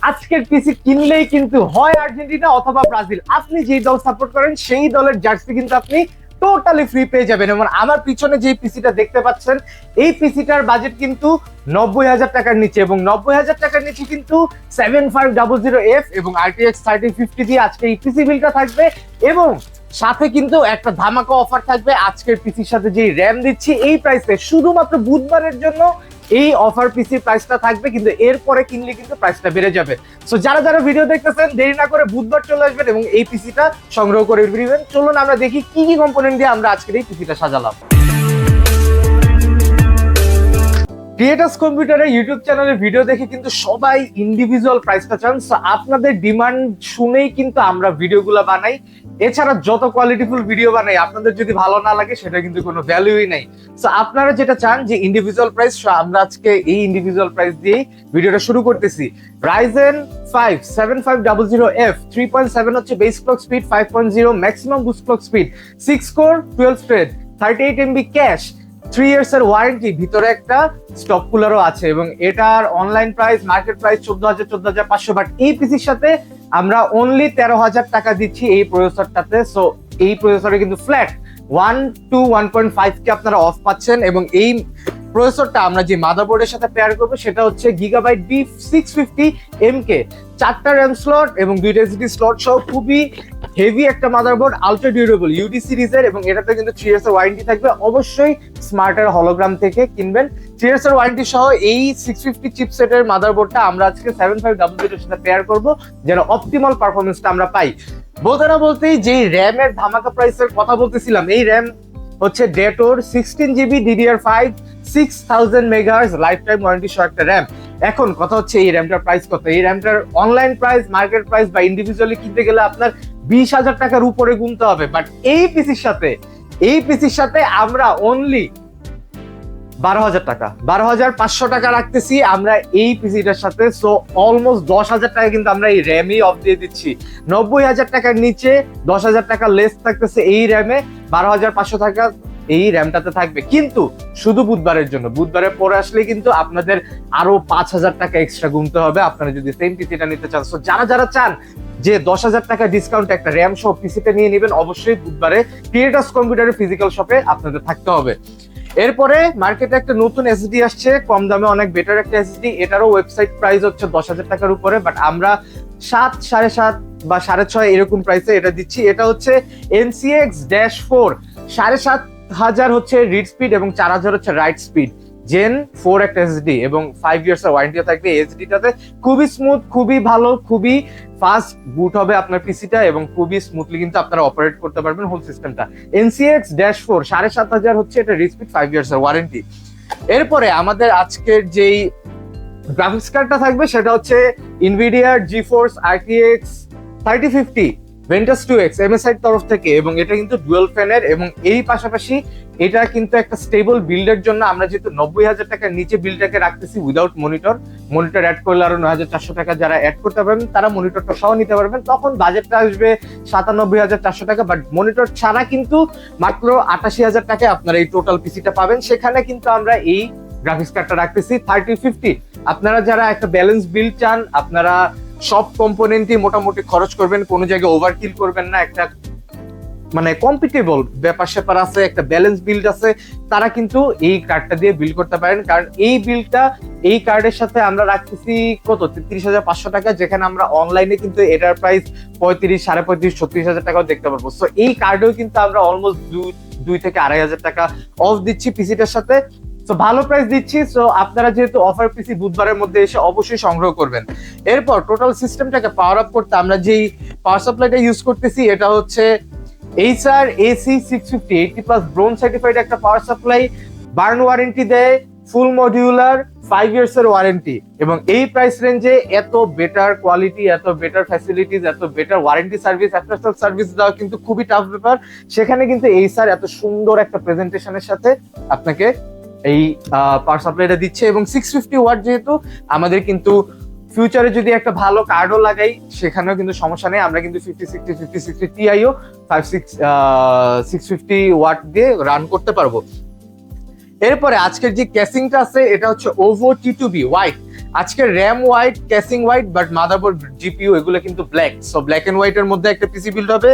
আজকের পিসি কিনলেই কিন্তু হয় আর্জেন্টিনা অথবা ব্রাজিল, আপনি যেই দল সাপোর্ট করেন সেই দলের জার্সি কিন্তু আপনি টোটালি ফ্রি পেয়ে যাবেন। এবং আমার পিছনে যে পিসিটা দেখতে পাচ্ছেন, এই পিসিটার বাজেট কিন্তু 90,000 টাকার নিচে, এবং 90,000 টাকার নিচে কিন্তু 7500F এবং RTX 3050 দিয়ে আজকে এই পিসি বিলটা থাকবে। এবং সাথে কিন্তু একটা ধামাকা অফার থাকবে আজকের পিসির সাথে, যে র্যাম দিচ্ছি এই প্রাইসে শুধুমাত্র বুধবারের জন্য এই অফার পিসি প্রাইসটা থাকবে, কিন্তু এরপরে কিনলে কিন্তু প্রাইসটা বেড়ে যাবে। সো যারা যারা ভিডিও দেখতেছেন দেরি না করে বুধবার চলে আসবেন এবং এই পিসিটা সংগ্রহ করে নেবেন। চলুন আমরা দেখি কি কি কম্পোনেন্ট দিয়ে আমরা আজকের এই পিসিটা সাজালাম। ক্রিয়েটার্স কম্পিউটারের ইউটিউব চ্যানেলে ভিডিও দেখে কিন্তু সবাই ইন্ডিভিজুয়াল প্রাইসটা চান। সো আপনাদের ডিমান্ড শুনেই কিন্তু আমরা ভিডিওগুলো বানাই। এছাড়া যত কোয়ালিটিফুল ভিডিও বানাই, আপনাদের যদি ভালো না লাগে সেটা কিন্তু কোনো ভ্যালুই নাই। সো আপনারা যেটা চান যে ইন্ডিভিজুয়াল প্রাইস, আমরা আজকে এই ইন্ডিভিজুয়াল প্রাইস দিয়েই ভিডিওটা শুরু করতেছি। Ryzen 5 7500F 3.7 হচ্ছে base clock speed, 5.0 maximum boost clock speed, 6 core 12 thread, 38 MB cash, 3 years এর ওয়ারেন্টি, ভিতরে একটা স্টক কুলারও আছে। এবং এটার online price market price 14,500, but এই পিসির সাথে আমরা অনলি 13,000 টাকা দিচ্ছি এই প্রসেসরটাতে। সো এই প্রসেসরে কিন্তু ফ্ল্যাট 1 to 1.5 কে আপনারা অফ পাচ্ছেন। এবং এই প্রসেসরটা আমরা যে মাদারবোর্ডের সাথে পেয়ার করবো সেটা হচ্ছে Gigabyte B650MK, 4টা র্যাম স্লট এবং 2টা এসএসডি স্লট সহ খুবই হেভি একটা মাদারবোর্ড, আলট্রা ডিউরেবল ইউডি সিরিজের। এবং এটাতে কিন্তু 3 ইয়ার্স এর ওয়ারেন্টি থাকবে। অবশ্যই স্মার্টের হলোগ্রাম থেকে কিনবেন। 3 ইয়ার্স এর ওয়ারেন্টি সহ এই 650 চিপসেটের মাদারবোর্ডটা আমরা আজকে 7500 এর সাথে পেয়ার করব, যেন অপটিমাল পারফরমেন্সটা আমরা পাই। বলতে না বলতেই যে র্যামের ধামাকা প্রাইসের কথা বলতেছিলাম, এই র্যাম হচ্ছে ডেটোর 16GB DDR5 6000 megahertz life time warranty সহ একটা র্যাম। এখন কথা হচ্ছে এই র্যামটার প্রাইস কত। এই র্যামটার অনলাইন প্রাইস, মার্কেট প্রাইস বা ইন্ডিভিজুয়ালি কিনতে গেলে আপনার 20,000 টাকার উপরে গুনতে হবে। বাট এই পিসির সাথে আমরা অনলি 12,500 টাকা রাখতেছি আমরা এই পিসিটার সাথে। সো অলমোস্ট 10,000 টাকা কিন্তু আমরা এই র্যামই অফ দিয়ে দিচ্ছি। 90,000 টাকার নিচে 10,000 টাকা লেস থাকতেছে এই র্যামে, 12,500 টাকা এই র্যামটাতে থাকবে, কিন্তু শুধু বুধবারের জন্য। বুধবারের পরে আসলে কিন্তু আপনাদের আরো 5,000 টাকা এক্সট্রা গুনতে হবে আপনারা যদি সেম পিসিটা নিতে চান। সো যারা যারা চান যে 10,000 টাকা ডিসকাউন্ট একটা র্যাম সহ পিসিটা নিয়ে নেবেন, অবশ্যই বুধবারে ক্রিয়েটার্স কম্পিউটারের ফিজিক্যাল শপে আপনাদের থাকতে হবে। এরপরে মার্কেটে একটা নতুন এসএসডি আসছে, কম দামে অনেক বেটার একটা এসএসডি। এটারও ওয়েবসাইট প্রাইস হচ্ছে 10,000 টাকার উপরে, বাট আমরা 7, 7.5 বা 6.5 এরকম প্রাইসে এটা দিচ্ছি। এটা হচ্ছে NCX-4, 7,500 হচ্ছে রিড স্পিড এবং 4,000 হচ্ছে রাইট স্পিড, জেন 4 একটা এসএসডি এবং 5 ইয়ার্স এর ওয়ারেন্টি থাকবে। এসএসডিটাতে খুবই স্মুথ, খুবই ভালো, খুবই ফাস্ট বুট হবে আপনার পিসিটা এবং খুবই স্মুথলি কিন্তু আপনারা অপারেট করতে পারবেন হোল সিস্টেমটা। NCX-4 7,500 হচ্ছে এটা রিড স্পিড, 5 ইয়ার্স এর ওয়ারেন্টি। এরপরে আমাদের আজকের যেই গ্রাফিক্স কার্ডটা থাকবে সেটা হচ্ছে NVIDIA GeForce RTX 3050 Ventus 2X MSI তরফ থেকে, এবং এটা কিন্তু ডুয়াল ফ্যানের। এবং এই পাশাপাশি এটা কিন্তু একটা স্টেবল বিল্ডের জন্য আমরা যেহেতু 90,000 টাকার নিচে বিলটাকে রাখতেছি উইদাউট মনিটর অ্যাড করলে আরো 9,400 টাকা যারা অ্যাড করতে পারবেন তারা মনিটরটা সহ নিতে পারবেন, তখন বাজেটটা আসবে 97,400 টাকা। বাট মনিটর ছাড়া কিন্তু মাত্র 88,000 টাকায় আপনারা এই টোটাল পিসিটা পাবেন। সেখানে কিন্তু আমরা এই গ্রাফিক্স কার্ডটা রাখতেছি 3050। আপনারা যারা একটা ব্যালেন্স বিল্ড চান, আপনারা সব কম্পোনেন্টই মোটামুটি খরচ করবেন, কোনো জায়গায় ওভারকিল করবেন না, একটা মানে কম্পিটেবল ব্যাপার স্যাপার আছে, একটা ব্যালেন্স বিল্ড আছে, তারা কিন্তু এই কার্ডটা দিয়ে বিল্ড করতে পারেন। কারণ এই বিল্ডটা এই কার্ডের সাথে আমরা রাখতেছি কত 33,500 টাকা, যেখানে আমরা অনলাইনে কিন্তু এটার প্রাইস 35, 35,500, 36,000 টাকাও দেখতে পারবো। সো এই কার্ডেও কিন্তু আমরা অলমোস্ট 2 থেকে 2,500 টাকা অফ দিচ্ছি পিসিটার সাথে। তো ভালো প্রাইস দিচ্ছি। সো আপনারা যেহেতু অফার পিসি বুধবারের মধ্যে এসে অবশ্যই সংগ্রহ করবেন। এরপর টোটাল সিস্টেমটাকে পাওয়ার আপ করতে আমরা যেই পাওয়ার সাপ্লাইটা ইউজ করতেছি এটা হচ্ছে Acer AC650 80+ ব্রোঞ্জ সার্টিফাইড একটা পাওয়ার সাপ্লাই, বার্ন ওয়ারেন্টি দেয়, ফুল মডিউলার, 5 ইয়ার্স এর ওয়ারেন্টি। এবং এই প্রাইস রেঞ্জে এত বেটার কোয়ালিটি, এত বেটার ফ্যাসিলিটিস, এত better warranty service, after sale service দেওয়া কিন্তু খুবই টাফ ব্যাপার। সেখানে কিন্তু Acer এত সুন্দর একটা প্রেজেন্টেশনের সাথে আপনাকে এই পাওয়ার সাপ্লাইটা দিচ্ছে। এবং 650 ওয়াট যেহেতু, আমাদের কিন্তু ফিউচারে যদি একটা ভালো কার্ডও লাগাই সেখানেও কিন্তু সমস্যা নেই, আমরা কিন্তু 5060 Tiও 650 ওয়াট দিয়ে রান করতে পারবো। এরপরে আজকের যে কেসিংটা আছে এটা হচ্ছে OVO T2B হোয়াইট। আজকে RAM white, casing white, but motherboard, GPU এগুলো কিন্তু black. So black and white এর মধ্যে একটা পিসি বিল্ড হবে।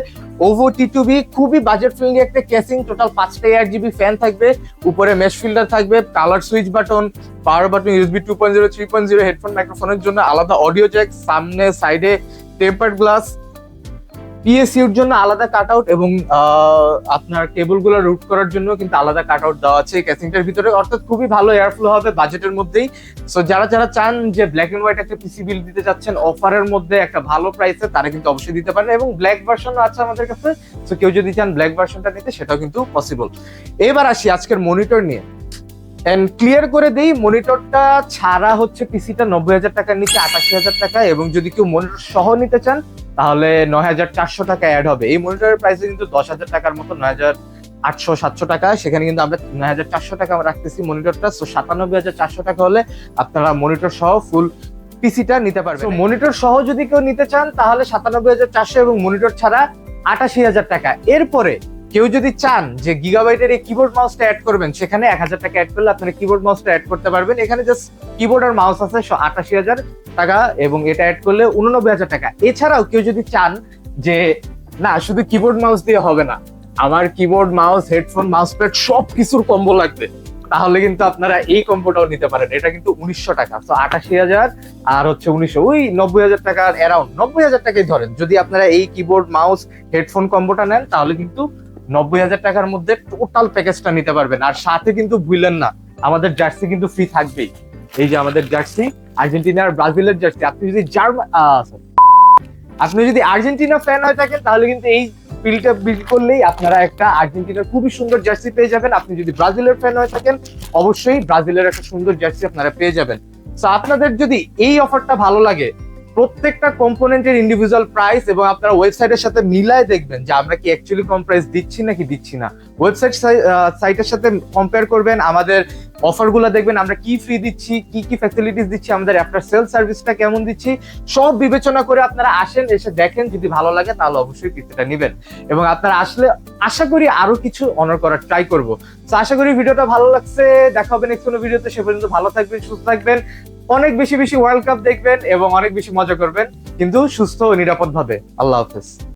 ওভো টি2বি, খুবই বাজেট ফ্রেন্ডলি একটা ক্যাসিং, টোটাল 5টা 8GB ফ্যান থাকবে, উপরে মেশ ফিল্টার থাকবে, colour switch button, power button, USB 2.0, 3.0, headphone মাইক্রোফোনের জন্য আলাদা অডিও জ্যাক, সামনে সাইডে টেম্পারড গ্লাস, পিএসইউর জন্য আলাদা কাট আউট, এবং আপনার কেবলগুলো রুট করার জন্য কিন্তু আলাদা কাট আউট দেওয়া আছে এই ক্যাসিংটার ভিতরে। অর্থাৎ খুবই ভালো এয়ারফ্লো হবে বাজেটের মধ্যেই। সো যারা যারা চান যে ব্ল্যাক এন্ড হোয়াইট একটা পিসি বিল দিতে যাচ্ছেন অফারের মধ্যে একটা ভালো প্রাইসে, তারা কিন্তু অবশ্যই দিতে পারেন, এবং ব্ল্যাক ভার্সনও আছে আমাদের কাছে। সো কেউ যদি চান ব্ল্যাক ভার্সনটা নিতে, সেটাও কিন্তু পসিবল। এবার আসি আজকের মনিটর নিয়ে। এন্ড ক্লিয়ার করে দেই, মনিটরটা ছাড়া হচ্ছে পিসিটা 90,000 টাকার নিচে 88,000 টাকা, এবং যদি কেউ মনিটর সহ নিতে চান তাহলে 9,400 টাকা অ্যাড হবে। এই মনিটরের প্রাইস কিন্তু 10,000 টাকার মতো, 9,800-700 টাকা। সেখানে কিন্তু আমরা 9,400 টাকা রাখতেছি মনিটরটা। সো 97,400 টাকা হলে আপনারা মনিটর সহ ফুল পিসিটা নিতে পারবেন। মনিটর সহ যদি কেউ নিতে চান তাহলে 97,400, এবং মনিটর ছাড়া 88,000 টাকা। এরপরে কেউ যদি চান যে গিগাবাইটের এই কিবোর্ড মাউসটা অ্যাড করবেন, সেখানে 1,000 টাকা অ্যাড করলে আপনারা কিবোর্ড মাউসটা অ্যাড করতে পারবেন। এখানে জাস্ট কিবোর্ড আর মাউস আছে 88,000 টাকা, এবং এটা অ্যাড করলে 89,000 টাকা। এছাড়াও কেউ যদি চান যে না শুধু কিবোর্ড মাউস দিয়ে হবে না, আমার keyboard mouse, headphone, mouse pad সব কিছুর কম্বো লাগবে, তাহলে কিন্তু আপনারা এই কম্বোটাও নিতে পারেন। এটা কিন্তু 1,900 টাকা। তো 88,000 আর হচ্ছে 1,900, ওই 90,000 টাকার অ্যারাউন্ড 90,000 টাকাই ধরেন। যদি আপনারা এই কিবোর্ড মাউস হেডফোন কম্বোটা নেন তাহলে কিন্তু 90,000 টাকার মধ্যে টোটাল প্যাকেজটা নিতে পারবেন। আর সাথে কিন্তু ভুললেন না, আমাদের জার্সি কিন্তু ফ্রি থাকবেই। এই যে আমাদের জার্সি, আর্জেন্টিনা আর ব্রাজিলের জার্সি। আপনি যদি আর্জেন্টিনা ফ্যান হয়ে থাকেন তাহলে কিন্তু এই বিলটা বিল করলেই আপনারা একটা আর্জেন্টিনার খুবই সুন্দর জার্সি পেয়ে যাবেন। আপনি যদি ব্রাজিলের ফ্যান হয়ে থাকেন অবশ্যই ব্রাজিলের একটা সুন্দর জার্সি আপনারা পেয়ে যাবেন। তো আপনাদের যদি এই অফারটা ভালো লাগে, প্রত্যেকটা কম্পোনেন্টের ইন্ডিভিজুয়াল প্রাইস এবং আপনারা ওয়েবসাইটের সাথে মিলায় দেখবেন যে আমরা কি অ্যাকচুয়ালি কম প্রাইস দিচ্ছি নাকি দিচ্ছি না। ওয়েবসাইট সাইটের সাথে কম্পেয়ার করবেন, আমাদের অফারগুলো দেখবেন, আমরা কি ফ্রি দিচ্ছি, কি কি ফ্যাসিলিটিস দিচ্ছি, আমাদের আফটার সেল সার্ভিসটা কেমন দিচ্ছি, সব বিবেচনা করে আপনারা আসেন, এসে দেখেন, যদি ভালো লাগে তাহলে অবশ্যই পিসিটা নেবেন। এবং আপনারা আসলে আশা করি আরো কিছু অনার করার ট্রাই করবো। তো আশা করি ভিডিওটা ভালো লাগছে। দেখা হবে নেক্সট কোনো ভিডিওতে। সে পর্যন্ত ভালো থাকবেন, সুস্থ থাকবেন, অনেক বেশি বেশি ওয়ার্ল্ড কাপ দেখবেন এবং অনেক বেশি মজা করবেন, কিন্তু সুস্থ ও নিরাপদ ভাবে। আল্লাহ হাফেজ।